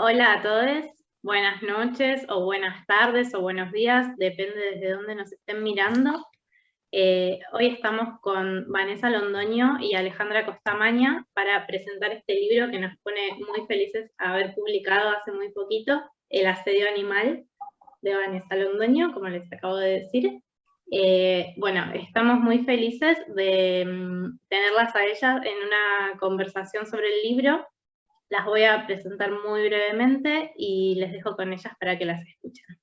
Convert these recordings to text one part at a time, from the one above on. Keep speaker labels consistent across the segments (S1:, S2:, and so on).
S1: Hola a todos, buenas noches o buenas tardes o buenos días, depende desde dónde nos estén mirando. Hoy estamos con Vanessa Londoño y Alejandra Costamaña para presentar este libro que nos pone muy felices haber publicado hace muy poquito, El asedio animal, de Vanessa Londoño, como les acabo de decir. Bueno, estamos muy felices de tenerlas a ellas en una conversación sobre el libro. Las voy a presentar muy brevemente y les dejo con ellas para que las escuchen.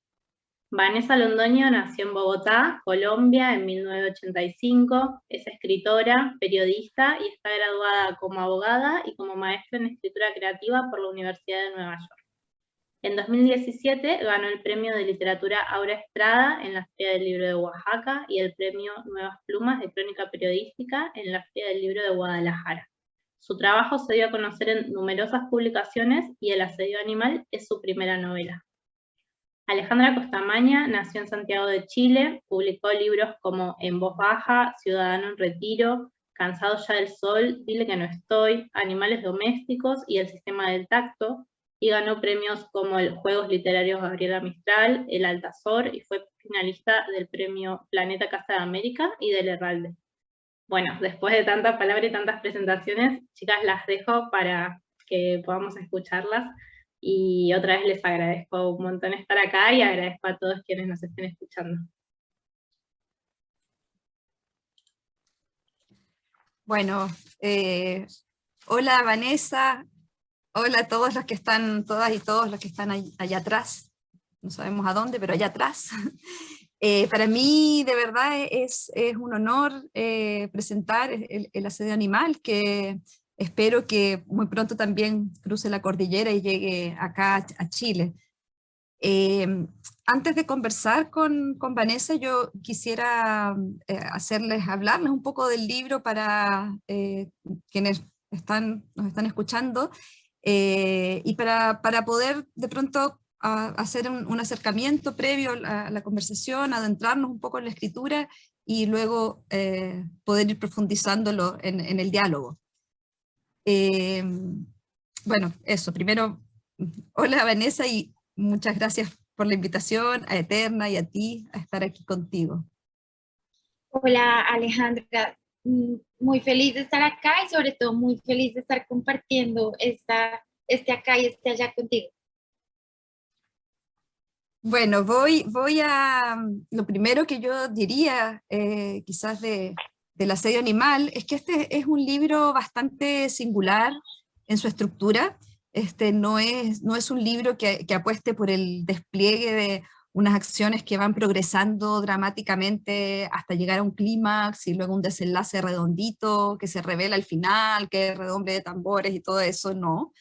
S1: Vanessa Londoño nació en Bogotá, Colombia, en 1985. Es escritora, periodista y está graduada como abogada y como maestra en escritura creativa por la Universidad de Nueva York. En 2017 ganó el premio de literatura Aura Estrada en la Feria del Libro de Oaxaca y el premio Nuevas Plumas de Crónica Periodística en la Feria del Libro de Guadalajara. Su trabajo se dio a conocer en numerosas publicaciones y El asedio animal es su primera novela. Alejandra Costamaña nació en Santiago de Chile, publicó libros como En voz baja, Ciudadano en retiro, Cansado ya del sol, Dile que no estoy, Animales domésticos y El sistema del tacto, y ganó premios como el Juegos Literarios Gabriela Mistral, el Altazor, y fue finalista del premio Planeta Casa de América y del Herralde. Bueno, después de tantas palabras y tantas presentaciones, chicas, las dejo para que podamos escucharlas. Y otra vez les agradezco un montón estar acá y agradezco a todos quienes nos estén escuchando.
S2: Bueno, hola Vanessa, hola a todos los que están, todas y todos los que están allá atrás, no sabemos a dónde, pero allá atrás. Para mí de verdad es un honor presentar el asedio animal, que espero que muy pronto también cruce la cordillera y llegue acá a Chile. Eh, Antes de conversar con Vanessa, yo quisiera hablarles un poco del libro para quienes nos están escuchando, y para poder de pronto hacer un acercamiento previo a la conversación, adentrarnos un poco en la escritura y luego poder ir profundizándolo en el diálogo. Eh, bueno, eso, primero, hola Vanessa y muchas gracias por la invitación, a Eterna y a ti a estar aquí contigo.
S3: Hola Alejandra, muy feliz de estar acá y sobre todo muy feliz de estar compartiendo este acá y este allá contigo.
S2: Bueno, lo primero que yo diría quizás del asedio animal es que este es un libro bastante singular en su estructura. No es un libro que apueste por el despliegue de unas acciones que van progresando dramáticamente hasta llegar a un clímax y luego un desenlace redondito que se revela al final, que es redoble de tambores y todo eso, no.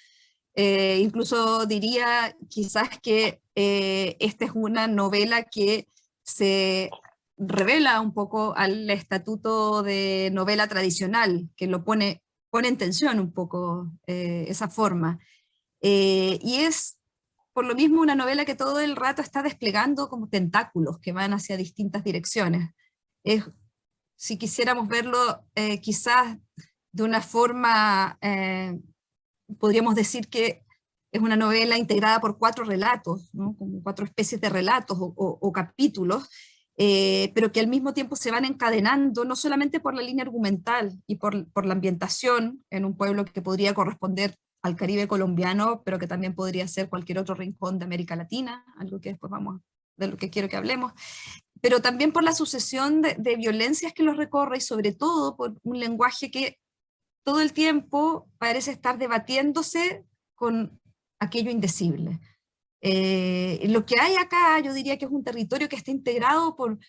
S2: Incluso diría quizás que esta es una novela que se revela un poco al estatuto de novela tradicional, que pone en tensión un poco esa forma. Y es por lo mismo una novela que todo el rato está desplegando como tentáculos que van hacia distintas direcciones. Si quisiéramos verlo quizás de una forma podríamos decir que es una novela integrada por 4 relatos, ¿no? Como 4 especies de relatos o capítulos, pero que al mismo tiempo se van encadenando, no solamente por la línea argumental y por la ambientación en un pueblo que podría corresponder al Caribe colombiano, pero que también podría ser cualquier otro rincón de América Latina, algo que después de lo que quiero que hablemos, pero también por la sucesión de violencias que los recorre y sobre todo por un lenguaje que todo el tiempo parece estar debatiéndose con aquello indecible. Lo que hay acá, yo diría que es un territorio que está integrado por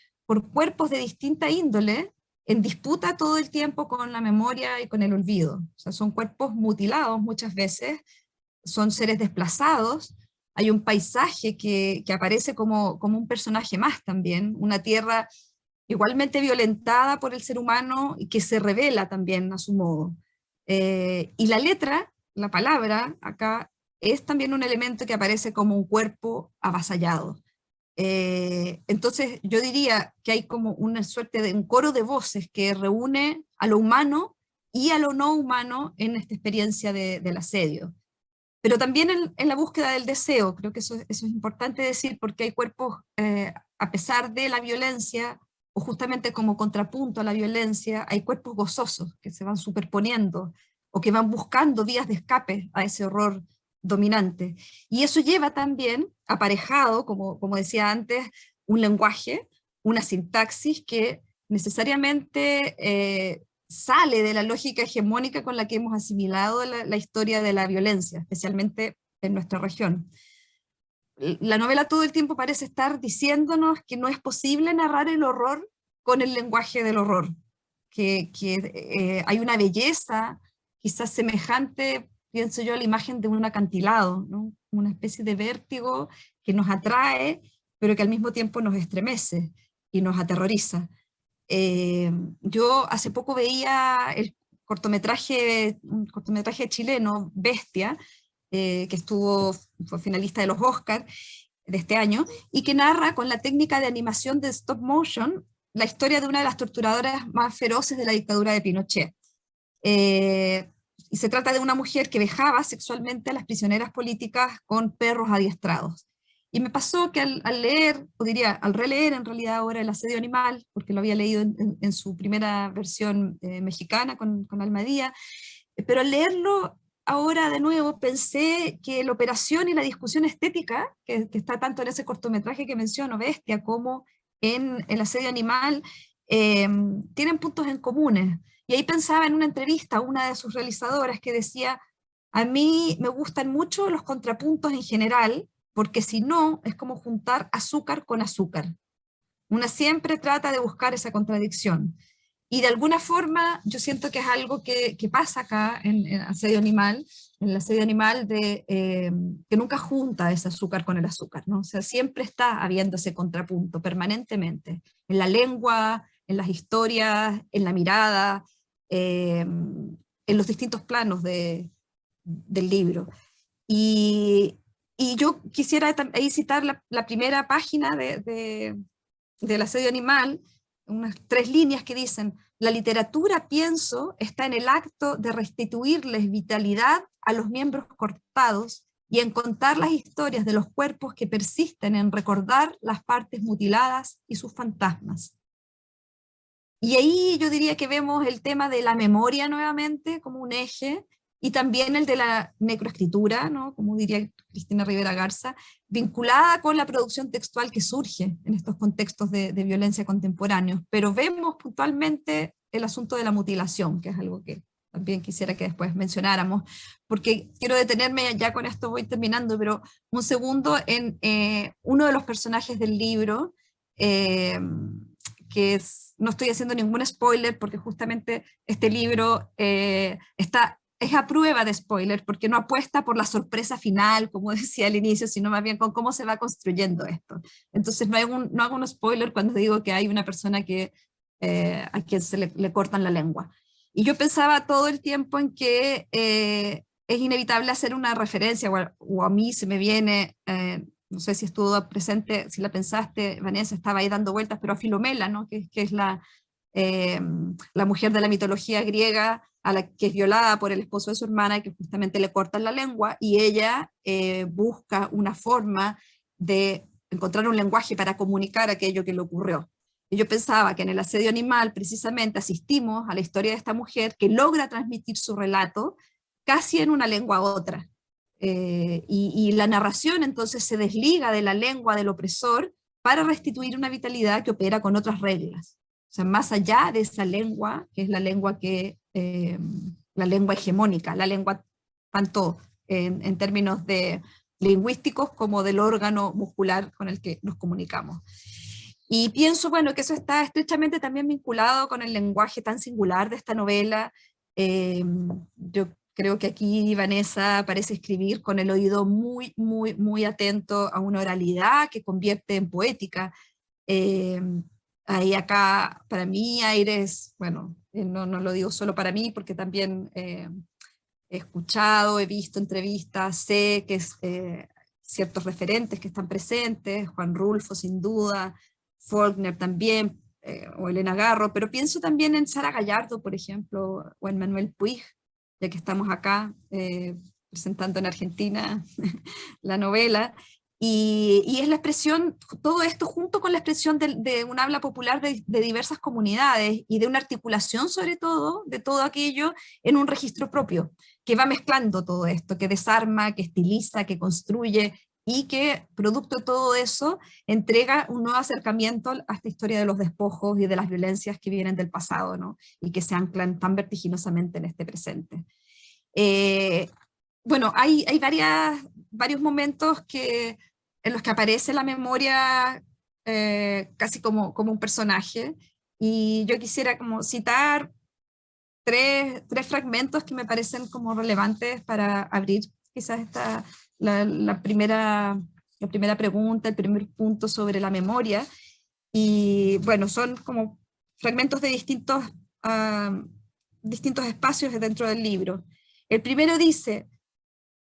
S2: cuerpos de distinta índole, en disputa todo el tiempo con la memoria y con el olvido. O sea, son cuerpos mutilados muchas veces, son seres desplazados, hay un paisaje que aparece como un personaje más también, una tierra igualmente violentada por el ser humano y que se revela también a su modo. Y la letra, la palabra, acá es también un elemento que aparece como un cuerpo avasallado. Entonces yo diría que hay como una suerte de un coro de voces que reúne a lo humano y a lo no humano en esta experiencia del asedio. pero también en la búsqueda del deseo. Creo que eso es importante decir, porque hay cuerpos, a pesar de la violencia, o justamente como contrapunto a la violencia, hay cuerpos gozosos que se van superponiendo, o que van buscando vías de escape a ese horror dominante. Y eso lleva también aparejado, como decía antes, un lenguaje, una sintaxis que necesariamente sale de la lógica hegemónica con la que hemos asimilado la historia de la violencia, especialmente en nuestra región. La novela todo el tiempo parece estar diciéndonos que no es posible narrar el horror con el lenguaje del horror, que hay una belleza quizás semejante, pienso yo, a la imagen de un acantilado, ¿no? Una especie de vértigo que nos atrae, pero que al mismo tiempo nos estremece y nos aterroriza. Yo hace poco veía un cortometraje chileno, Bestia, que fue finalista de los Oscars de este año, y que narra con la técnica de animación de stop motion la historia de una de las torturadoras más feroces de la dictadura de Pinochet. Y se trata de una mujer que vejaba sexualmente a las prisioneras políticas con perros adiestrados. Y me pasó que al leer, o diría, al releer en realidad ahora El asedio animal, porque lo había leído en su primera versión mexicana con Almadía, pero al leerlo ahora de nuevo pensé que la operación y la discusión estética, que está tanto en ese cortometraje que menciono, Bestia, como en El asedio animal, tienen puntos en comunes. Y ahí pensaba en una entrevista a una de sus realizadoras que decía, a mí me gustan mucho los contrapuntos en general, porque si no, es como juntar azúcar con azúcar. Una siempre trata de buscar esa contradicción. Y de alguna forma yo siento que es algo que pasa acá en Asedio Animal, en el Asedio Animal que nunca junta ese azúcar con el azúcar, ¿no? O sea, siempre está habiendo ese contrapunto permanentemente, en la lengua, en las historias, en la mirada, en los distintos planos del libro. Y, y yo quisiera ahí citar la primera página del Asedio Animal, unas 3 líneas que dicen: la literatura, pienso, está en el acto de restituirles vitalidad a los miembros cortados y en contar las historias de los cuerpos que persisten en recordar las partes mutiladas y sus fantasmas. Y ahí yo diría que vemos el tema de la memoria nuevamente como un eje, y también el de la necroescritura, ¿no? Como diría Cristina Rivera Garza, vinculada con la producción textual que surge en estos contextos de violencia contemporáneos. Pero vemos puntualmente el asunto de la mutilación, que es algo que también quisiera que después mencionáramos, porque quiero detenerme, ya con esto voy terminando, pero un segundo en uno de los personajes del libro, no estoy haciendo ningún spoiler, porque justamente este libro es a prueba de spoiler, porque no apuesta por la sorpresa final, como decía al inicio, sino más bien con cómo se va construyendo esto. Entonces no hago un spoiler cuando digo que hay una persona a quien se le cortan la lengua. Y yo pensaba todo el tiempo en que es inevitable hacer una referencia, o a mí se me viene, no sé si estuvo presente, si la pensaste, Vanessa, estaba ahí dando vueltas, pero a Filomela, ¿no? que es la mujer de la mitología griega, a la que es violada por el esposo de su hermana, y que justamente le cortan la lengua, y ella busca una forma de encontrar un lenguaje para comunicar aquello que le ocurrió. Y yo pensaba que en El asedio animal precisamente asistimos a la historia de esta mujer que logra transmitir su relato casi en una lengua a otra. Y la narración entonces se desliga de la lengua del opresor para restituir una vitalidad que opera con otras reglas. O sea, más allá de esa lengua, que es la lengua la lengua hegemónica, la lengua tanto en términos de lingüísticos como del órgano muscular con el que nos comunicamos. Y pienso, bueno, que eso está estrechamente también vinculado con el lenguaje tan singular de esta novela. Yo creo que aquí Vanessa parece escribir con el oído muy, muy, muy atento a una oralidad que convierte en poética. Ahí acá, para mí, Aires, bueno, no lo digo solo para mí, porque también he escuchado, he visto entrevistas, sé que ciertos referentes que están presentes, Juan Rulfo sin duda, Faulkner también, o Elena Garro, pero pienso también en Sara Gallardo, por ejemplo, o en Manuel Puig, ya que estamos acá presentando en Argentina la novela, y es la expresión, todo esto junto con la expresión de un habla popular de diversas comunidades y de una articulación sobre todo de todo aquello en un registro propio, que va mezclando todo esto, que desarma, que estiliza, que construye y que producto de todo eso entrega un nuevo acercamiento a esta historia de los despojos y de las violencias que vienen del pasado, ¿no? Y que se anclan tan vertiginosamente en este presente. Bueno, hay varios momentos en los que aparece la memoria casi como un personaje, y yo quisiera como citar tres fragmentos que me parecen como relevantes para abrir quizás la primera pregunta, el primer punto sobre la memoria, y bueno, son como fragmentos de distintos espacios dentro del libro. El primero dice: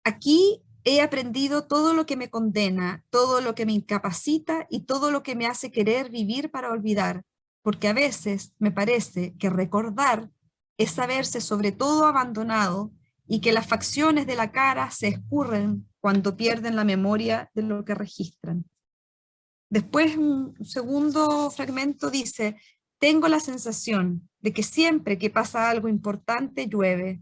S2: aquí he aprendido todo lo que me condena, todo lo que me incapacita y todo lo que me hace querer vivir para olvidar, porque a veces me parece que recordar es saberse sobre todo abandonado y que las facciones de la cara se escurren cuando pierden la memoria de lo que registran. Después, un segundo fragmento dice: tengo la sensación de que siempre que pasa algo importante llueve,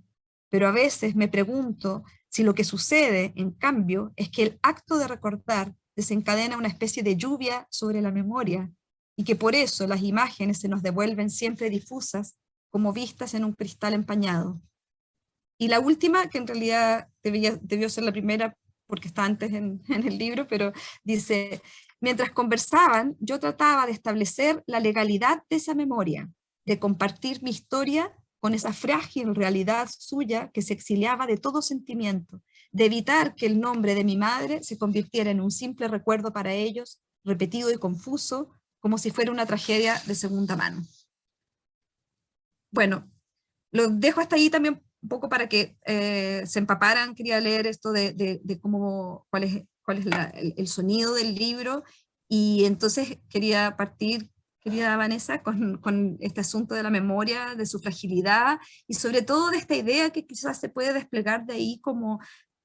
S2: pero a veces me pregunto si lo que sucede, en cambio, es que el acto de recordar desencadena una especie de lluvia sobre la memoria, y que por eso las imágenes se nos devuelven siempre difusas, como vistas en un cristal empañado. Y la última, que en realidad debió ser la primera porque está antes en el libro, pero dice: mientras conversaban, yo trataba de establecer la legalidad de esa memoria, de compartir mi historia con esa frágil realidad suya que se exiliaba de todo sentimiento, de evitar que el nombre de mi madre se convirtiera en un simple recuerdo para ellos, repetido y confuso, como si fuera una tragedia de segunda mano. Bueno, lo dejo hasta ahí también un poco para que se empaparan. Quería leer esto de cómo, cuál es el sonido del libro, y entonces quería partir, querida Vanessa, con este asunto de la memoria, de su fragilidad, y sobre todo de esta idea que quizás se puede desplegar de ahí, como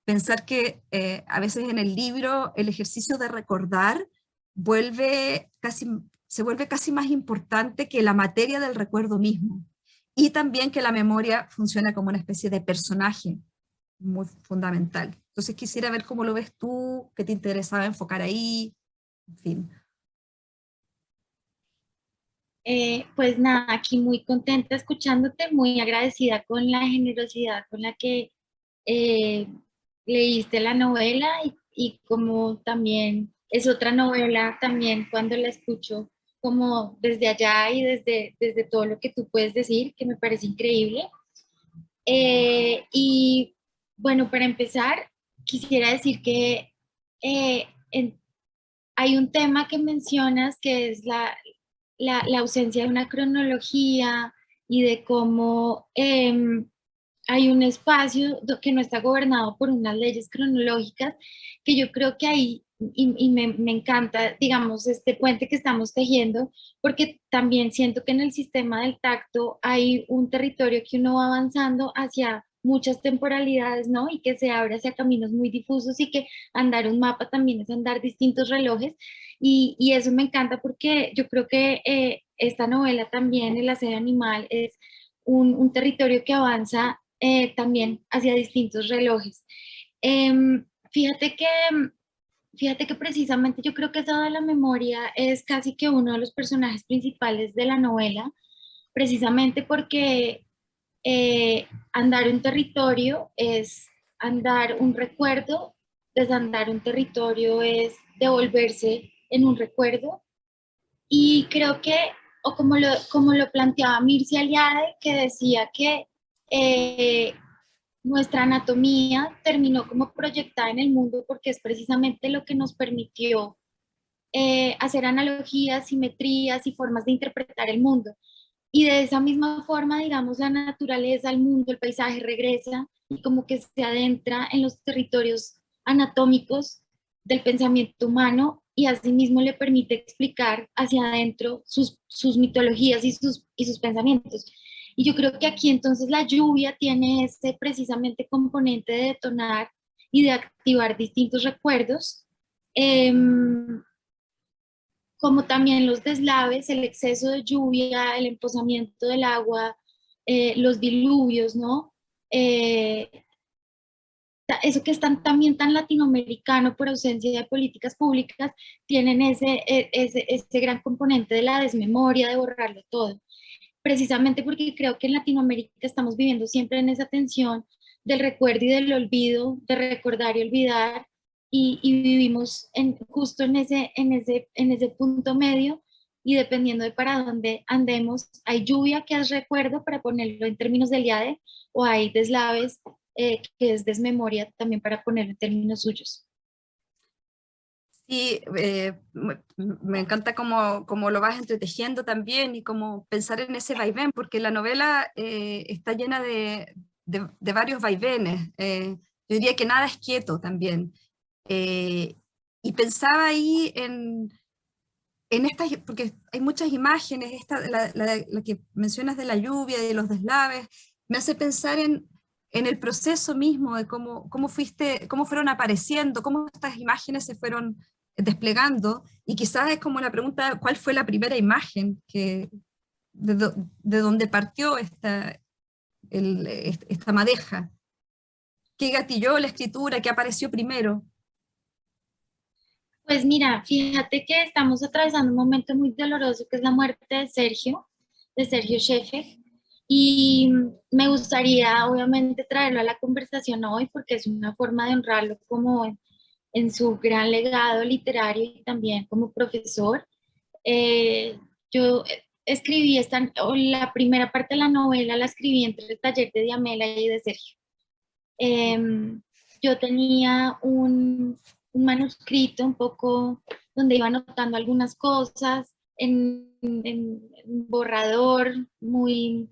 S2: pensar que a veces en el libro el ejercicio de recordar se vuelve casi más importante que la materia del recuerdo mismo. Y también que la memoria funciona como una especie de personaje muy fundamental. Entonces quisiera ver cómo lo ves tú, qué te interesaba enfocar ahí, en fin.
S3: Pues nada, aquí muy contenta escuchándote, muy agradecida con la generosidad con la que eh, leíste la novela, y como también es otra novela, también cuando la escucho como desde allá y desde todo lo que tú puedes decir, que me parece increíble. Y bueno, para empezar, quisiera decir que eh, en- hay un tema que mencionas que es la ausencia de una cronología y de cómo hay un espacio que no está gobernado por unas leyes cronológicas, que yo creo que ahí, y me encanta, digamos, este puente que estamos tejiendo, porque también siento que en el sistema del tacto hay un territorio que uno va avanzando hacia muchas temporalidades, ¿no? Y que se abre hacia caminos muy difusos, y que andar un mapa también es andar distintos relojes, y eso me encanta porque yo creo que esta novela también, El asedio animal, es un territorio que avanza también hacia distintos relojes. Em, fíjate que, fíjate que precisamente yo creo que esa de la memoria es casi que uno de los personajes principales de la novela, precisamente porque andar un territorio es andar un recuerdo, desandar un territorio es devolverse en un recuerdo, y creo que, o como lo planteaba Mircea Eliade, que decía que eh, nuestra anatomía terminó como proyectada en el mundo porque es precisamente lo que nos permitió hacer analogías, simetrías y formas de interpretar el mundo. Y de esa misma forma, digamos, la naturaleza, el mundo, el paisaje regresa y como que se adentra en los territorios anatómicos del pensamiento humano, y asimismo le permite explicar hacia adentro sus mitologías y sus pensamientos. Y yo creo que aquí entonces la lluvia tiene este precisamente componente de detonar y de activar distintos recuerdos, como también los deslaves, el exceso de lluvia, el emposamiento del agua, los diluvios, ¿no? Eh, Eso que es también tan latinoamericano por ausencia de políticas públicas, tienen ese gran componente de la desmemoria, de borrarlo todo. Precisamente porque creo que en Latinoamérica estamos viviendo siempre en esa tensión del recuerdo y del olvido, de recordar y olvidar, y vivimos justo en ese punto medio, y dependiendo de para dónde andemos, hay lluvia que es recuerdo, para ponerlo en términos del IADE, o hay deslaves que es desmemoria también, para ponerlo en términos suyos.
S2: Sí, me encanta cómo lo vas entretejiendo también y cómo pensar en ese vaivén, porque la novela está llena de varios vaivenes. Yo diría que nada es quieto también. Eh, y pensaba ahí en estas, porque hay muchas imágenes, la que mencionas de la lluvia y de los deslaves, me hace pensar en el proceso mismo de cómo fueron apareciendo, cómo estas imágenes se fueron desplegando, y quizás es como la pregunta, ¿cuál fue la primera imagen de donde partió esta madeja? ¿Qué gatilló la escritura? ¿Qué apareció primero?
S3: Pues mira, fíjate que estamos atravesando un momento muy doloroso, que es la muerte de Sergio Sheffer, y me gustaría obviamente traerlo a la conversación hoy, porque es una forma de honrarlo como en su gran legado literario y también como profesor. Yo escribí o la primera parte de la novela la escribí entre el taller de Diamela y de Sergio. Yo tenía un manuscrito un poco donde iba anotando algunas cosas en borrador, muy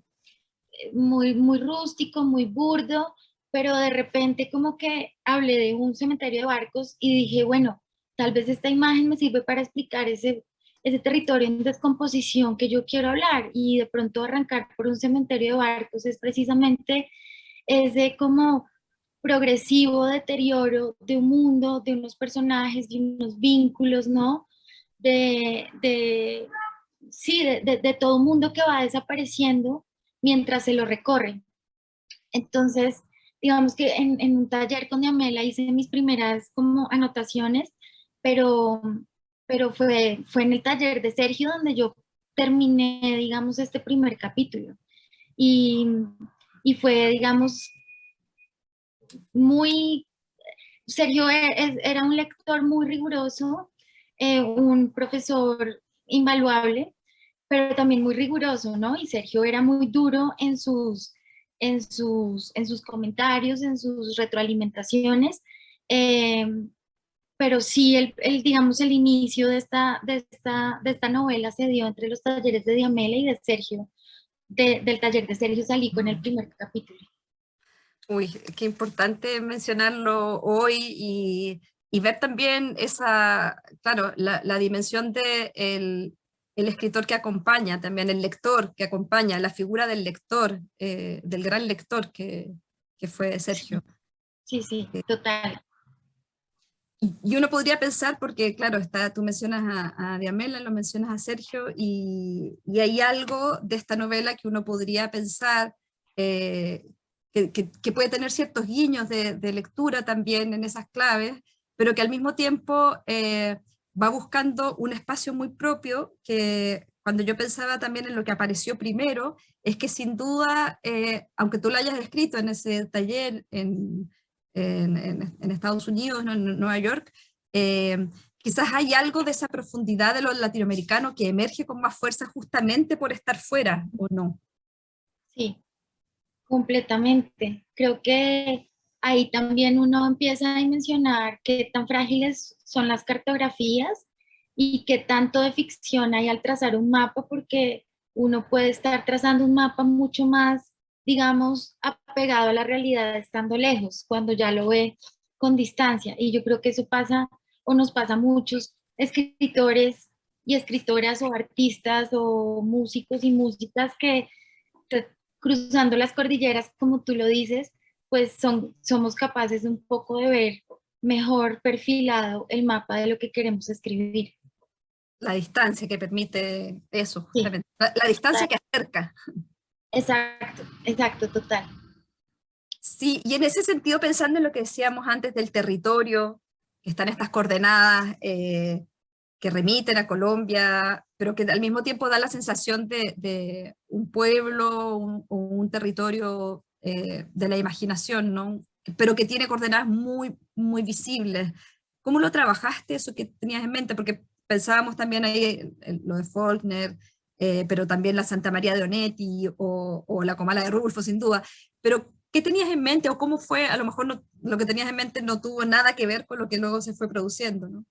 S3: rústico, muy burdo, pero de repente como que hablé de un cementerio de barcos y dije, bueno, tal vez esta imagen me sirve para explicar ese territorio en descomposición que yo quiero hablar, y de pronto arrancar por un cementerio de barcos es precisamente ese como progresivo deterioro de un mundo, de unos personajes, de unos vínculos, ¿no? De sí, de todo un mundo que va desapareciendo mientras se lo recorre. Entonces, digamos que en un taller con Diamela hice mis primeras como anotaciones, pero, pero fue en el taller de Sergio donde yo terminé, digamos, este primer capítulo. Y, y fue, digamos, muy, Sergio era un lector muy riguroso, un profesor invaluable, pero también muy riguroso, ¿no? Y Sergio era muy duro en sus comentarios, en sus retroalimentaciones, eh, pero sí, digamos, el inicio de esta novela se dio entre los talleres de Diamela y de Sergio. Del taller de Sergio salí con el primer capítulo.
S2: Uy, qué importante mencionarlo hoy y ver también claro, la dimensión de el escritor que acompaña, también el lector que acompaña, la figura del lector, del gran lector que fue Sergio.
S3: Sí, sí, total.
S2: Y uno podría pensar, porque claro, tú mencionas a Diamela, lo mencionas a Sergio, y hay algo de esta novela que uno podría pensar, que puede tener ciertos guiños de lectura también en esas claves, pero que al mismo tiempo va buscando un espacio muy propio, que cuando yo pensaba también en lo que apareció primero, es que sin duda, aunque tú lo hayas escrito en ese taller en Estados Unidos, ¿no? En Nueva York, quizás hay algo de esa profundidad de lo latinoamericano que emerge con más fuerza justamente por estar fuera, ¿o no?
S3: Sí, completamente. Creo que ahí también uno empieza a dimensionar qué tan frágiles son las cartografías y qué tanto de ficción hay al trazar un mapa, porque uno puede estar trazando un mapa mucho más, digamos, apegado a la realidad estando lejos, cuando ya lo ve con distancia. Y yo creo que eso pasa o nos pasa a muchos escritores y escritoras o artistas o músicos y músicas que cruzando las cordilleras, como tú lo dices, pues somos capaces un poco de ver mejor perfilado el mapa de lo que queremos escribir.
S2: La distancia que permite eso,
S3: Sí,
S2: justamente. La distancia que acerca.
S3: exacto, exacto, total.
S2: Sí, y en ese sentido, pensando en lo que decíamos antes del territorio, que están estas coordenadas que remiten a Colombia, pero que al mismo tiempo da la sensación de un pueblo o un territorio de la imaginación, ¿no? Pero que tiene coordenadas muy, muy visibles. ¿Cómo lo trabajaste eso que tenías en mente? Porque pensábamos también ahí en lo de Faulkner, pero también la Santa María de Onetti o la Comala de Rulfo, sin duda. Pero, ¿qué tenías en mente o cómo fue? A lo mejor lo que tenías en mente no tuvo nada que ver con lo que luego se fue produciendo, ¿no?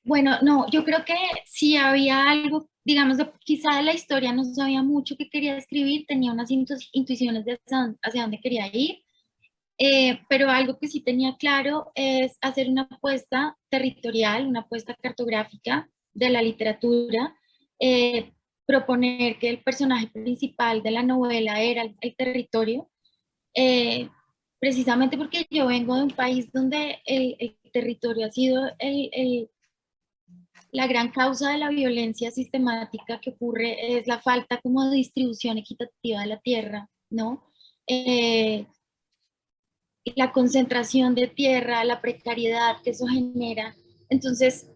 S3: Bueno, no, yo creo que si había algo, digamos, quizá de la historia no sabía mucho que quería escribir, tenía unas intuiciones de hacia dónde quería ir, pero algo que sí tenía claro es hacer una apuesta territorial, una apuesta cartográfica de la literatura, eh, proponer que el personaje principal de la novela era el territorio, eh, precisamente porque yo vengo de un país donde el territorio ha sido la gran causa de la violencia sistemática que ocurre es la falta como de distribución equitativa de la tierra, ¿no? Eh, la concentración de tierra, la precariedad que eso genera. Entonces,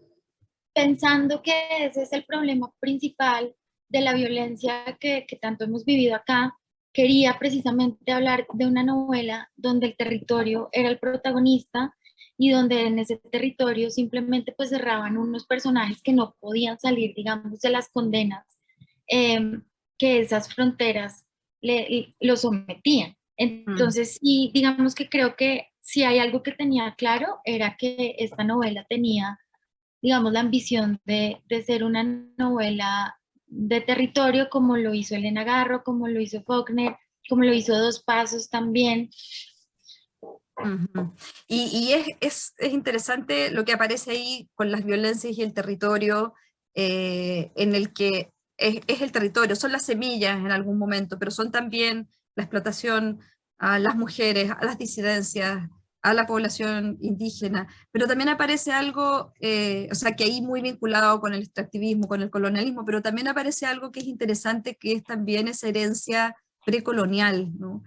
S3: pensando que ese es el problema principal de la violencia que tanto hemos vivido acá, quería precisamente hablar de una novela donde el territorio era el protagonista y donde en ese territorio simplemente pues cerraban unos personajes que no podían salir, digamos, de las condenas eh, que esas fronteras lo sometían.
S2: Mm,
S3: Entonces, sí, digamos que creo que si hay algo que tenía claro era que esta novela tenía, digamos, la ambición de ser una novela de territorio, como lo hizo Elena Garro, como lo hizo Faulkner, como lo hizo Dos Pasos también.
S2: ujú. Y es interesante lo que aparece ahí con las violencias y el territorio, en el que es el territorio, son las semillas en algún momento, pero son también la explotación a las mujeres, a las disidencias, a la población indígena, pero también aparece algo, o sea, que ahí muy vinculado con el extractivismo, con el colonialismo, pero también aparece algo que es interesante, que es también esa herencia precolonial, ¿no?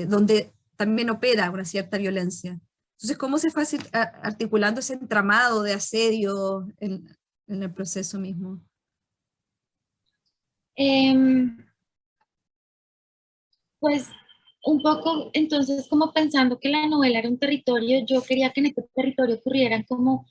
S2: Donde también opera una cierta violencia. Entonces, ¿cómo se fue articulando ese entramado de asedio en el proceso mismo?
S3: Eh, pues un poco, entonces, como pensando que la novela era un territorio, yo quería que en este territorio ocurrieran como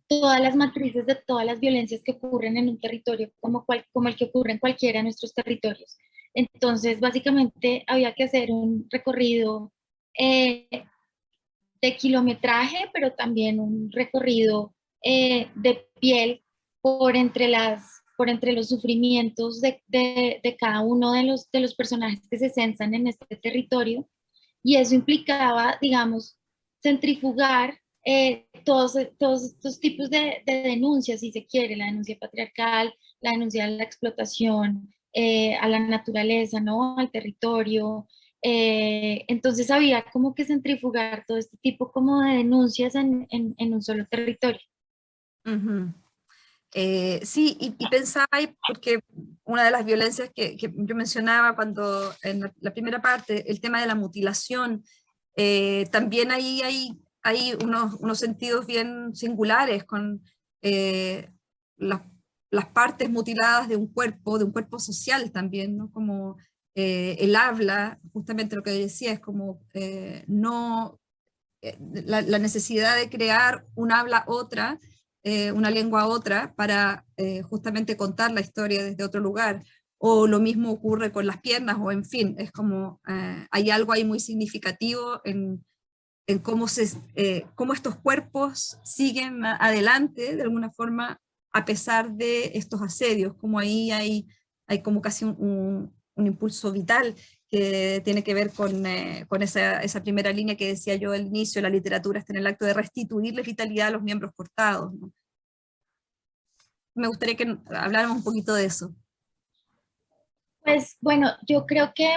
S3: todas las matrices de todas las violencias que ocurren en un territorio, como el que ocurre en cualquiera de nuestros territorios. Entonces, básicamente, había que hacer un recorrido eh, de kilometraje, pero también un recorrido de piel por entre los sufrimientos de cada uno de los personajes que se censan en este territorio. Y eso implicaba, digamos, centrifugar todos estos tipos de denuncias, si se quiere, la denuncia patriarcal, la denuncia de la explotación, a la naturaleza, ¿no? Al territorio. Entonces había como que centrifugar todo este tipo como de denuncias en un solo territorio.
S2: Ujú. Sí, y pensaba ahí, porque una de las violencias que yo mencionaba cuando en la primera parte, el tema de la mutilación, también ahí hay unos sentidos bien singulares con eh, las, las partes mutiladas de un cuerpo social también, ¿no? Como el habla, justamente lo que decía, es como no la necesidad de crear un habla otra, una lengua otra, para justamente contar la historia desde otro lugar. O lo mismo ocurre con las piernas, o en fin, es como hay algo ahí muy significativo en cómo estos cuerpos siguen adelante de alguna forma a pesar de estos asedios, como ahí hay como casi un impulso vital que tiene que ver con esa primera línea que decía yo al inicio: la literatura está en el acto de restituirle vitalidad a los miembros cortados, ¿no? Me gustaría que habláramos un poquito de eso.
S3: Pues bueno, yo creo que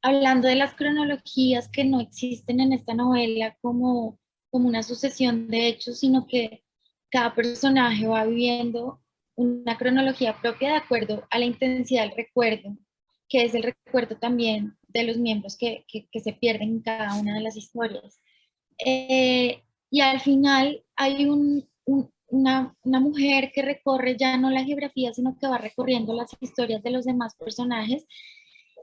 S3: hablando de las cronologías que no existen en esta novela como una sucesión de hechos, sino que cada personaje va viviendo una cronología propia de acuerdo a la intensidad del recuerdo, que es el recuerdo también de los miembros que se pierden en cada una de las historias. Y al final hay una mujer que recorre ya no la geografía, sino que va recorriendo las historias de los demás personajes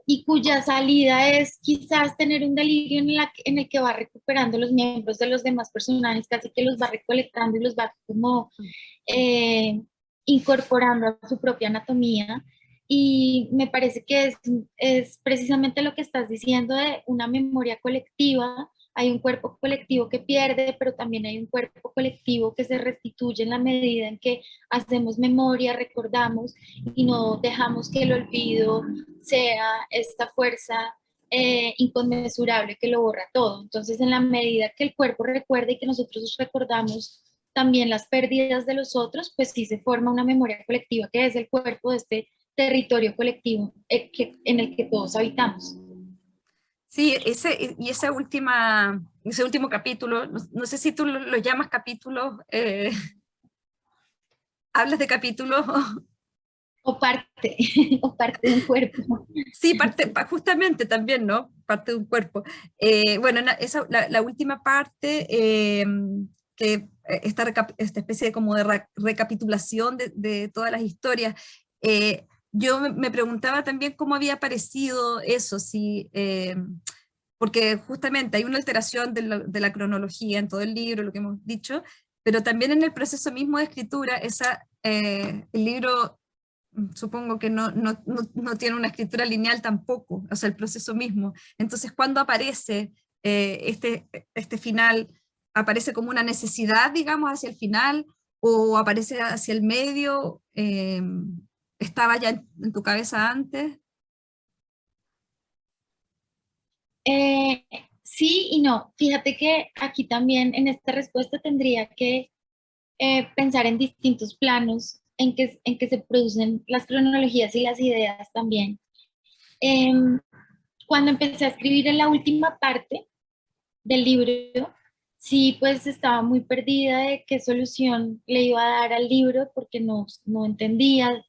S3: y cuya salida es quizás tener un delirio en el que va recuperando los miembros de los demás personajes, casi que los va recolectando y los va como eh, incorporando a su propia anatomía. Y me parece que es precisamente lo que estás diciendo de una memoria colectiva. Hay un cuerpo colectivo que pierde, pero también hay un cuerpo colectivo que se restituye en la medida en que hacemos memoria, recordamos y no dejamos que el olvido sea esta fuerza inconmensurable que lo borra todo. Entonces, en la medida que el cuerpo recuerda y que nosotros recordamos también las pérdidas de los otros, pues sí se forma una memoria colectiva que es el cuerpo de este territorio colectivo en el que todos habitamos.
S2: Sí, ese último capítulo, no sé si tú lo llamas capítulos, hablas de capítulos.
S3: O parte, o parte de un cuerpo.
S2: Sí, justamente también, ¿no? Parte de un cuerpo. Bueno, la última parte, que esta especie de como de recapitulación de todas las historias, yo me preguntaba también cómo había aparecido eso, si, porque justamente hay una alteración de la cronología en todo el libro, lo que hemos dicho, pero también en el proceso mismo de escritura, el libro supongo que no tiene una escritura lineal tampoco, o sea, el proceso mismo. Entonces, cuando aparece este final, aparece como una necesidad, digamos, hacia el final, o aparece hacia el medio, estaba ya en tu cabeza antes.
S3: Eh, sí y no. Fíjate que aquí también en esta respuesta tendría que pensar en distintos planos en que se producen las cronologías y las ideas también. Em, Cuando empecé a escribir en la última parte del libro, sí, pues estaba muy perdida de qué solución le iba a dar al libro porque no entendía.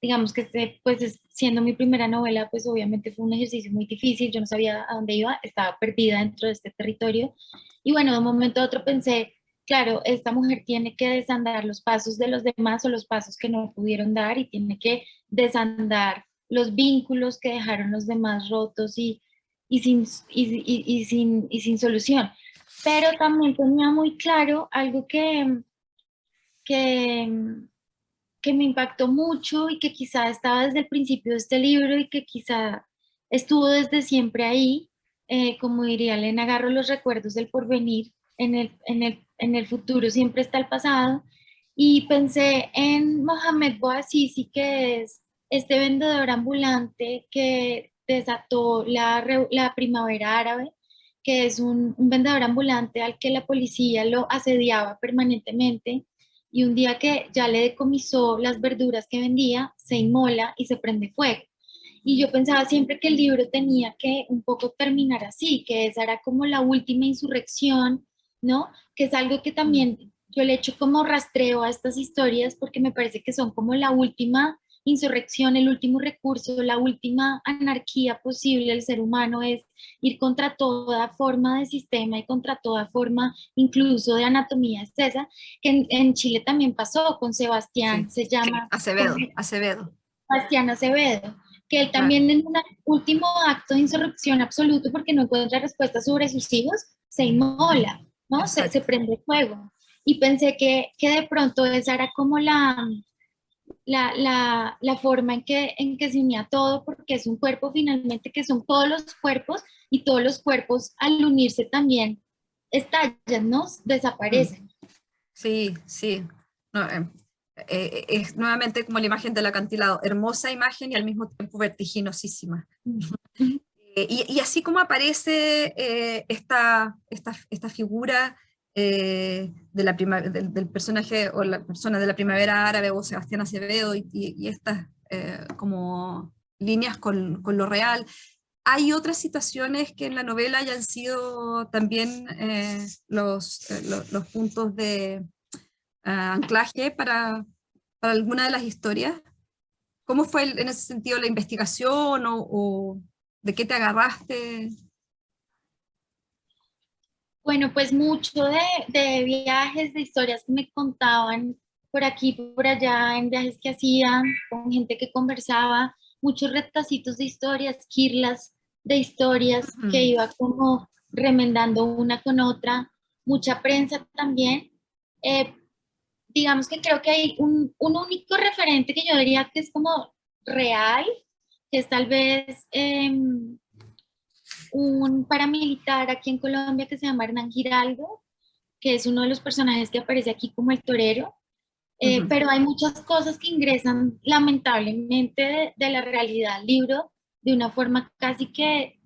S3: Digamos que pues siendo mi primera novela, pues obviamente fue un ejercicio muy difícil, yo no sabía a dónde iba, estaba perdida dentro de este territorio. Y bueno, de un momento a otro pensé, claro, esta mujer tiene que desandar los pasos de los demás o los pasos que no pudieron dar y tiene que desandar los vínculos que dejaron los demás rotos y sin solución. Pero también tenía muy claro algo que, que me impactó mucho y que quizá estaba desde el principio de este libro y que quizá estuvo desde siempre ahí, como diría Elena Garro, los recuerdos del porvenir, en el futuro siempre está el pasado. Y pensé en Mohamed Bouazizi, que es este vendedor ambulante que desató la primavera árabe, que es un vendedor ambulante al que la policía lo asediaba permanentemente y un día que ya le decomisó las verduras que vendía, se inmola y se prende fuego. Y yo pensaba siempre que el libro tenía que un poco terminar así, que esa era como la última insurrección, ¿no? Que es algo que también yo le echo como rastreo a estas historias porque me parece que son como la última insurrección, el último recurso, la última anarquía posible del ser humano es ir contra toda forma de sistema y contra toda forma incluso de anatomía excesa, que en Chile también pasó con Sebastián,
S2: Sí,
S3: se llama
S2: Acevedo.
S3: Sebastián Acevedo, que él
S2: Claro,
S3: también en un último acto de insurrección absoluto porque no encuentra respuesta sobre sus hijos, se inmola, ¿no? Se
S2: exacto.
S3: prende fuego. Y pensé que de pronto esa era como la forma en que se unía todo, porque es un cuerpo finalmente que son todos los cuerpos y todos los cuerpos al unirse también estallan, ¿no?
S2: Mm,
S3: Desaparecen.
S2: sí, sí. No, es nuevamente como la imagen del acantilado, hermosa imagen y al mismo tiempo vertiginosísima. Y así como aparece esta figura del personaje o la persona de la Primavera Árabe o Sebastián Acevedo y estas como líneas con lo real. ¿Hay otras situaciones que en la novela hayan sido también los puntos de anclaje para alguna de las historias? ¿Cómo fue en ese sentido la investigación o de qué te agarraste?
S3: Bueno, pues mucho de viajes, de historias que me contaban por aquí, por allá, en viajes que hacían, con gente que conversaba, muchos retacitos de historias, quirlas de historias que
S2: Ujú.
S3: iba como remendando una con otra, mucha prensa también. Eh, digamos que creo que hay un único referente que yo diría que es como real, que es tal vez un paramilitar aquí en Colombia que se llama Hernán Giraldo, que es uno de los personajes que aparece aquí como el torero,
S2: Ujú.
S3: pero hay muchas cosas que ingresan lamentablemente de la realidad al libro de una forma casi que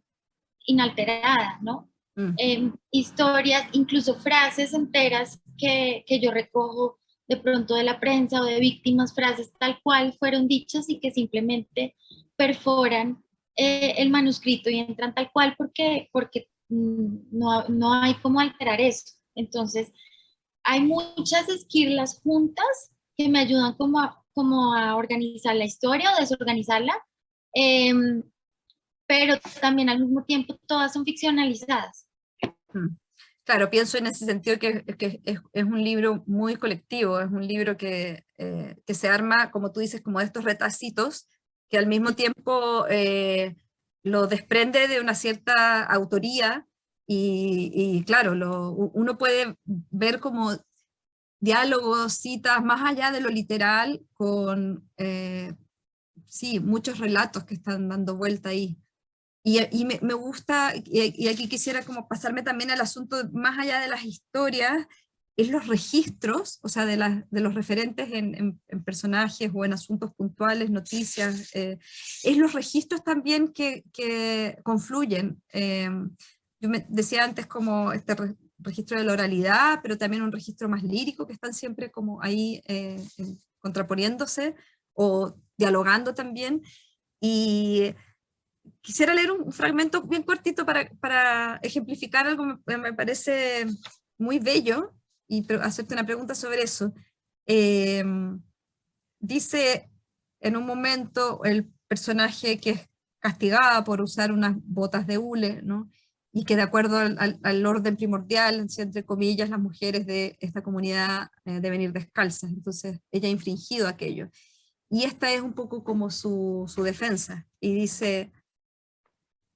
S3: inalterada, ¿no?
S2: Mm.
S3: Historias, incluso frases enteras que yo recojo de pronto de la prensa o de víctimas, frases tal cual fueron dichas y que simplemente perforan el manuscrito y entran tal cual porque no hay cómo alterar eso. Entonces, hay muchas esquirlas juntas que me ayudan como a organizar la historia o desorganizarla, em, pero también al mismo tiempo todas son ficcionalizadas.
S2: Mm. Claro, pienso en ese sentido que es un libro muy colectivo, es un libro que se arma, como tú dices, como de estos retacitos, que al mismo tiempo lo desprende de una cierta autoría y claro, uno puede ver como diálogos, citas, más allá de lo literal, con sí, muchos relatos que están dando vuelta ahí. Y me gusta, y aquí quisiera como pasarme también al asunto, más allá de las historias, es los registros, o sea, de los referentes en personajes o en asuntos puntuales, noticias, es los registros también que confluyen. Yo me decía antes como este registro de la oralidad, pero también un registro más lírico, que están siempre como ahí contraponiéndose o dialogando también. Y quisiera leer un fragmento bien cortito para ejemplificar algo que me parece muy bello y hacerte una pregunta sobre eso. Eh, dice en un momento el personaje que es castigada por usar unas botas de hule, ¿no? Y que de acuerdo al orden primordial, entre comillas, las mujeres de esta comunidad deben ir descalzas. Entonces ella ha infringido aquello. Y esta es un poco como su defensa. Y dice,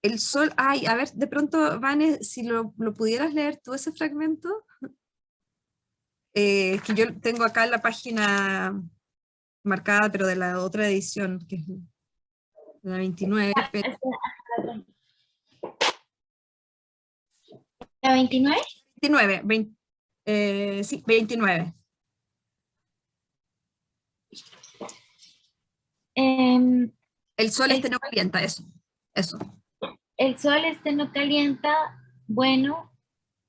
S2: el sol, ay, a ver, de pronto, Vane, si lo pudieras leer tú ese fragmento, que yo tengo acá en la página marcada, pero de la otra edición, que es la 29, pero
S3: ¿La 29?
S2: 29, sí, 29.
S3: Em,
S2: El sol
S3: el,
S2: este no calienta, eso.
S3: el sol este no calienta, bueno,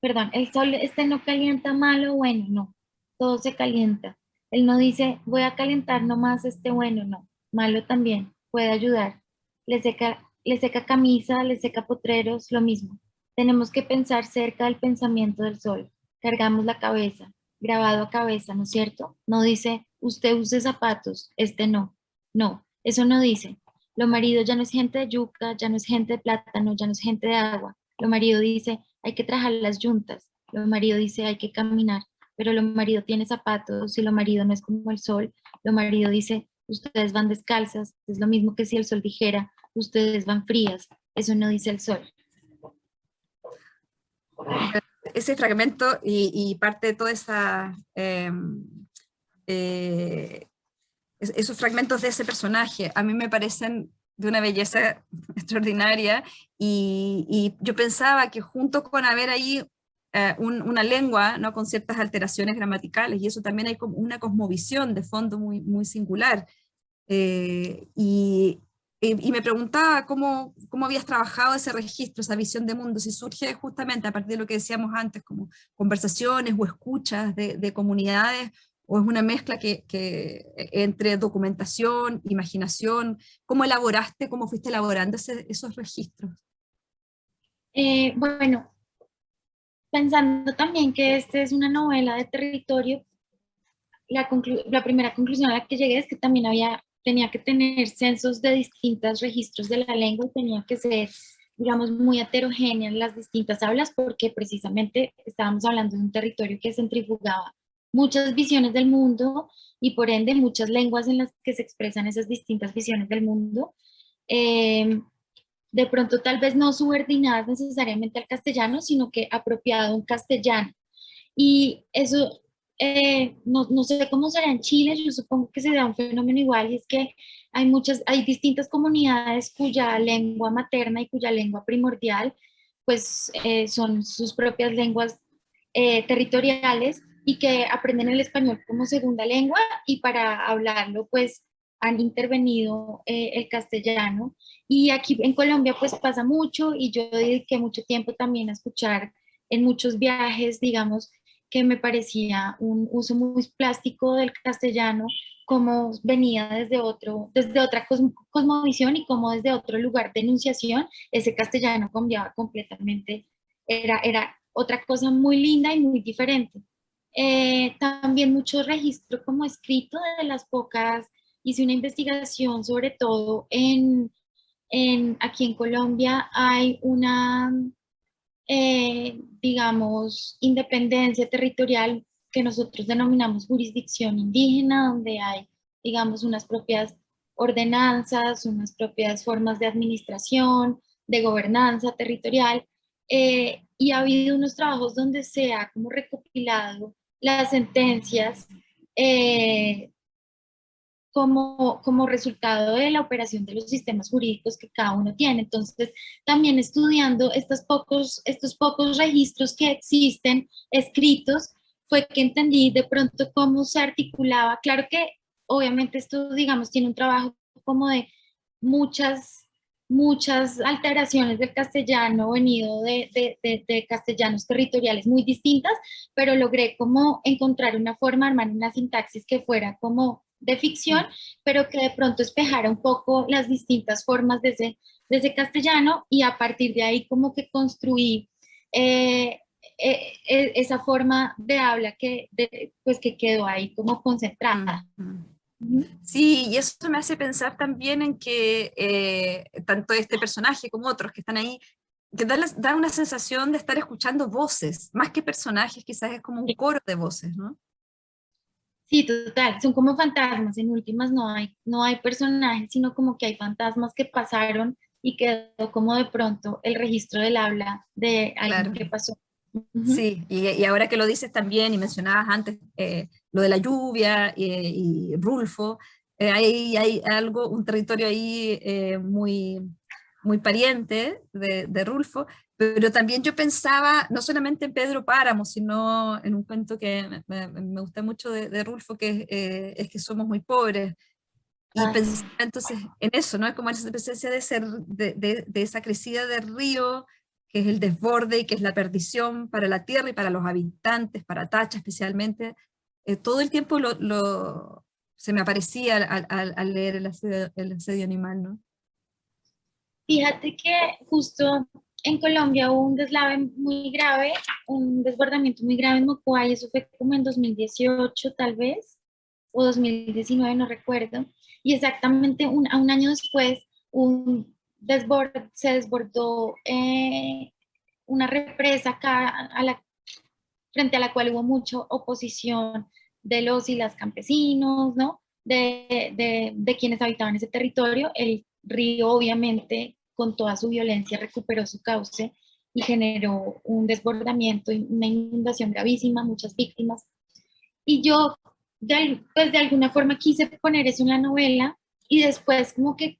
S3: perdón, el sol este no calienta malo, bueno, no, todo se calienta. Él no dice, voy a calentar nomás este bueno, no, malo también, puede ayudar. Le seca camisa, le seca potreros, lo mismo. Tenemos que pensar cerca del pensamiento del sol. Cargamos la cabeza, grabado a cabeza, ¿no es cierto? No dice, usted use zapatos, este no. No, eso no dice. Lo marido ya no es gente de yuca, ya no es gente de plátano, ya no es gente de agua. Lo marido dice, hay que trajar las yuntas. Lo marido dice, hay que caminar. Pero lo marido tiene zapatos y lo marido no es como el sol. Lo marido dice, ustedes van descalzas. Es lo mismo que si el sol dijera, ustedes van frías. Eso no dice el sol.
S2: Ese fragmento y parte de toda esa... eh, esos fragmentos de ese personaje a mí me parecen de una belleza extraordinaria y yo pensaba que junto con haber ahí una lengua, ¿no? Con ciertas alteraciones gramaticales y eso también hay como una cosmovisión de fondo muy, muy singular. Y Y me preguntaba cómo habías trabajado ese registro, esa visión de mundo, si surge justamente a partir de lo que decíamos antes, como conversaciones o escuchas de comunidades, o es una mezcla entre documentación, imaginación. ¿Cómo elaboraste, cómo fuiste elaborando esos registros?
S3: Bueno, pensando también que esta es una novela de territorio, la primera conclusión a la que llegué es que también tenía que tener censos de distintos registros de la lengua y tenía que ser, digamos, muy heterogéneas las distintas hablas porque precisamente estábamos hablando de un territorio que centrifugaba muchas visiones del mundo y por ende muchas lenguas en las que se expresan esas distintas visiones del mundo. Eh, de pronto tal vez no subordinadas necesariamente al castellano, sino que apropiado a un castellano. Y eso, no sé cómo será en Chile, yo supongo que se da un fenómeno igual, y es que hay distintas comunidades cuya lengua materna y cuya lengua primordial, pues son sus propias lenguas territoriales y que aprenden el español como segunda lengua y para hablarlo, pues han intervenido el castellano. Y aquí en Colombia pues pasa mucho y yo dediqué mucho tiempo también a escuchar en muchos viajes, digamos, que me parecía un uso muy plástico del castellano, como venía desde otra cosmovisión y como desde otro lugar de enunciación, ese castellano cambiaba completamente, era otra cosa muy linda y muy diferente. También mucho registro como escrito de las pocas, hice una investigación sobre todo aquí en Colombia hay una digamos, independencia territorial que nosotros denominamos jurisdicción indígena, donde hay, digamos, unas propias ordenanzas, unas propias formas de administración, de gobernanza territorial, y ha habido unos trabajos donde se ha como recopilado las sentencias como resultado de la operación de los sistemas jurídicos que cada uno tiene. Entonces, también estudiando estos pocos registros que existen escritos, fue que entendí de pronto cómo se articulaba. Claro que obviamente esto, digamos, tiene un trabajo como de muchas alteraciones del castellano venido de castellanos territoriales muy distintas, pero logré como encontrar una forma, armar una sintaxis que fuera como de ficción, pero que de pronto espejara un poco las distintas formas de ese castellano y a partir de ahí como que construí esa forma de habla pues que quedó ahí como concentrada.
S2: Sí, y eso me hace pensar también en que tanto este personaje como otros que están ahí, que da una sensación de estar escuchando voces, más que personajes, quizás es como un coro de voces, ¿no?
S3: Sí, total, son como fantasmas, en últimas no hay personajes, sino como que hay fantasmas que pasaron y quedó como de pronto el registro del habla de alguien
S2: Claro.
S3: que pasó.
S2: Sí, y ahora que lo dices también, y mencionabas antes lo de la lluvia y Rulfo, hay algo, un territorio ahí muy pariente de Rulfo, pero también yo pensaba no solamente en Pedro Páramo, sino en un cuento que me gusta mucho de Rulfo, que es que somos muy pobres. Y pensaba entonces en eso, ¿no? Como en esa presencia de esa crecida del río, que es el desborde y que es la perdición para la tierra y para los habitantes, para Tacha especialmente. Todo el tiempo se me aparecía al leer el asedio animal, ¿no?
S3: Fíjate que justo en Colombia hubo un deslave muy grave, un desbordamiento muy grave en Mocoa, y eso fue como en 2018 tal vez, o 2019, no recuerdo. Y exactamente a un año después se desbordó una represa acá frente a la cual hubo mucha oposición de los y las campesinos, ¿no? De quienes habitaban ese territorio. El río obviamente con toda su violencia recuperó su cauce y generó un desbordamiento y una inundación gravísima, muchas víctimas. Y yo, pues de alguna forma quise poner eso en la novela y después como que,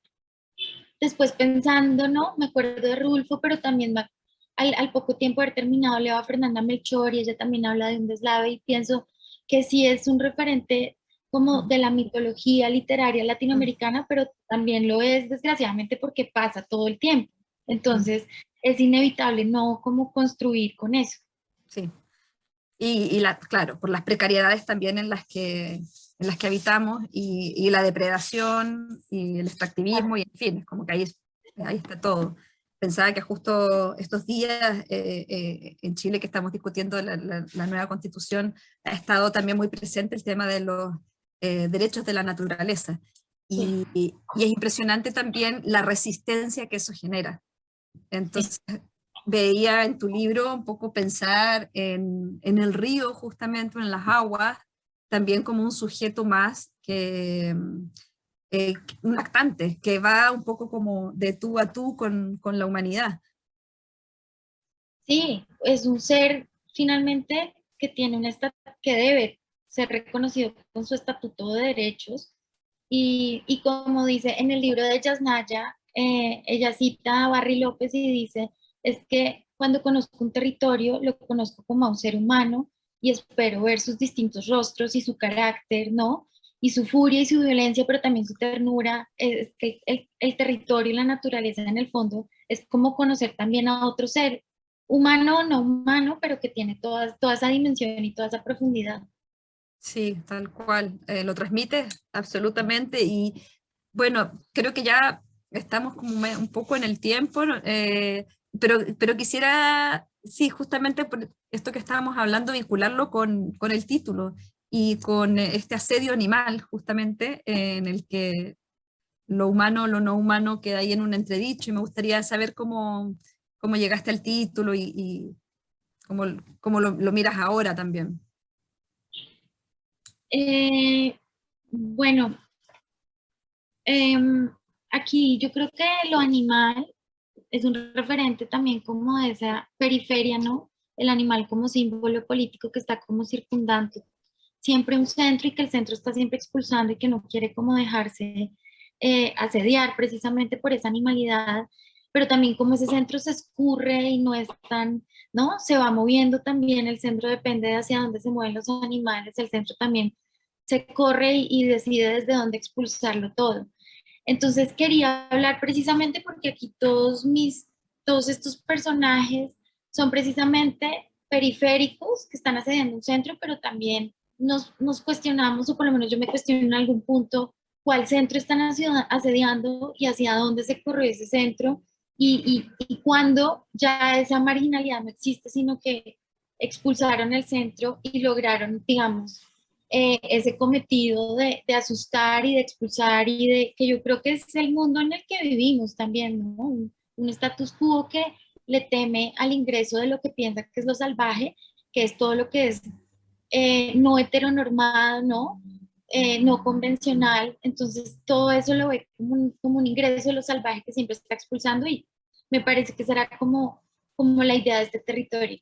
S3: después pensando, ¿no? Me acuerdo de Rulfo, pero también al poco tiempo de haber terminado leo a Fernanda Melchor y ella también habla de un deslave y pienso que sí es un referente como de la mitología literaria latinoamericana, pero también lo es desgraciadamente porque pasa todo el tiempo. Entonces es inevitable no como construir con eso.
S2: Sí. Claro, por las precariedades también en las que habitamos y la depredación y el extractivismo y en fin, es como que ahí está todo. Pensaba que justo estos días en Chile que estamos discutiendo la nueva constitución ha estado también muy presente el tema de los derechos de la naturaleza
S3: Sí,
S2: y es impresionante también la resistencia que eso genera.
S3: sí.
S2: Entonces, veía en tu libro un poco pensar en el río, justamente, en las aguas, también como un sujeto más un actante, que va un poco como de tú a tú con la humanidad.
S3: Sí, es un ser finalmente que tiene un que debe ser reconocido con su estatuto de derechos y como dice en el libro de Yasnaya, ella cita a Barry López y dice, es que cuando conozco un territorio lo conozco como a un ser humano y espero ver sus distintos rostros y su carácter, ¿no? Y su furia y su violencia, pero también su ternura. Es que el territorio y la naturaleza en el fondo es como conocer también a otro ser, humano o no humano, pero que tiene toda esa dimensión y toda esa profundidad.
S2: Sí, tal cual, lo transmite absolutamente y bueno, creo que ya estamos como un poco en el tiempo, ¿no? Pero quisiera, sí, justamente por esto que estábamos hablando, vincularlo con el título y con este asedio animal, justamente, en el que lo humano, lo no humano queda ahí en un entredicho y me gustaría saber cómo llegaste al título y cómo lo miras ahora también.
S3: Eh, bueno, em, aquí yo creo que lo animal es un referente también como de esa periferia, ¿no? El animal como símbolo político que está como circundando siempre un centro y que el centro está siempre expulsando y que no quiere como dejarse asediar precisamente por esa animalidad, pero también como ese centro se escurre y no es tan, ¿no? Se va moviendo también, el centro depende de hacia dónde se mueven los animales, el centro también se corre y decide desde dónde expulsarlo todo. Entonces quería hablar precisamente porque aquí todos estos personajes son precisamente periféricos que están asediando un centro, pero también nos cuestionamos, o por lo menos yo me cuestiono en algún punto, cuál centro están asediando y hacia dónde se corrió ese centro y cuándo ya esa marginalidad no existe, sino que expulsaron el centro y lograron, digamos, ese cometido de asustar y de expulsar y de que yo creo que es el mundo en el que vivimos también, ¿no? Un status quo que le teme al ingreso de lo que piensa que es lo salvaje, que es todo lo que es no heteronormado, ¿no? No convencional, entonces todo eso lo ve como un ingreso de lo salvaje que siempre está expulsando y me parece que será como la idea de este territorio.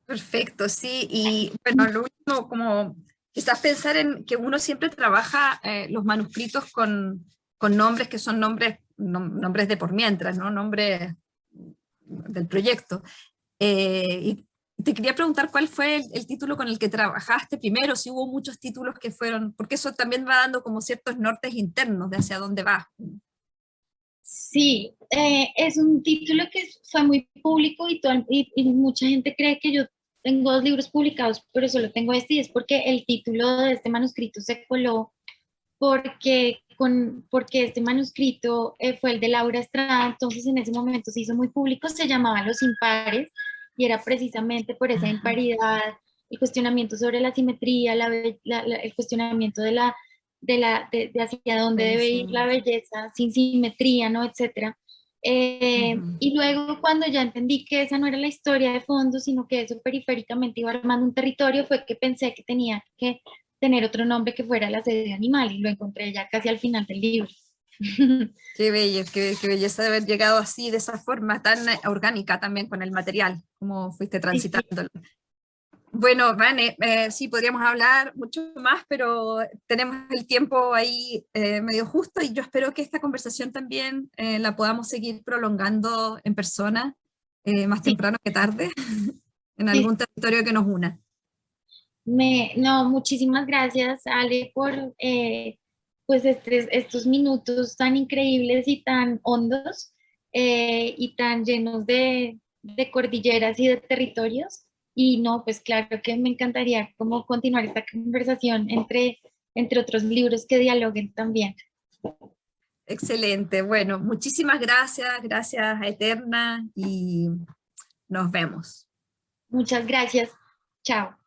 S2: Perfecto, sí. Y bueno, lo último, como quizás pensar en que uno siempre trabaja los manuscritos con nombres que son nombres de por mientras, ¿no? Nombres del proyecto. Y te quería preguntar cuál fue el título con el que trabajaste primero, si hubo muchos títulos que fueron, porque eso también va dando como ciertos nortes internos de hacia dónde vas.
S3: Sí, es un título que fue muy público y mucha gente cree que yo tengo dos libros publicados, pero solo tengo este y es porque el título de este manuscrito se coló porque este manuscrito fue el de Laura Estrada, entonces en ese momento se hizo muy público, se llamaba Los Impares y era precisamente por esa
S2: Ajá.
S3: imparidad, el cuestionamiento sobre la simetría, el cuestionamiento de hacia dónde debe ir
S2: Belleza.
S3: la belleza sin simetría, ¿no? Etcétera.
S2: Ujú.
S3: Y luego cuando ya entendí que esa no era la historia de fondo, sino que eso periféricamente iba armando un territorio, fue que pensé que tenía que tener otro nombre que fuera la sede animal y lo encontré ya casi al final del libro.
S2: Qué bello, qué belleza de haber llegado así, de esa forma tan orgánica también con el material, como fuiste
S3: Sí, sí.
S2: transitándolo. Bueno, Vane, sí, podríamos hablar mucho más, pero tenemos el tiempo ahí medio justo y yo espero que esta conversación también la podamos seguir prolongando en persona, más
S3: Sí,
S2: temprano que tarde, en
S3: sí,
S2: algún territorio que nos una.
S3: No, muchísimas gracias, Ale, por pues estos minutos tan increíbles y tan hondos y tan llenos de cordilleras y de territorios. Y no, pues claro que me encantaría como continuar esta conversación entre otros libros que dialoguen también.
S2: Excelente. Bueno, muchísimas gracias, gracias a Eterna y nos vemos.
S3: Muchas gracias. Chao.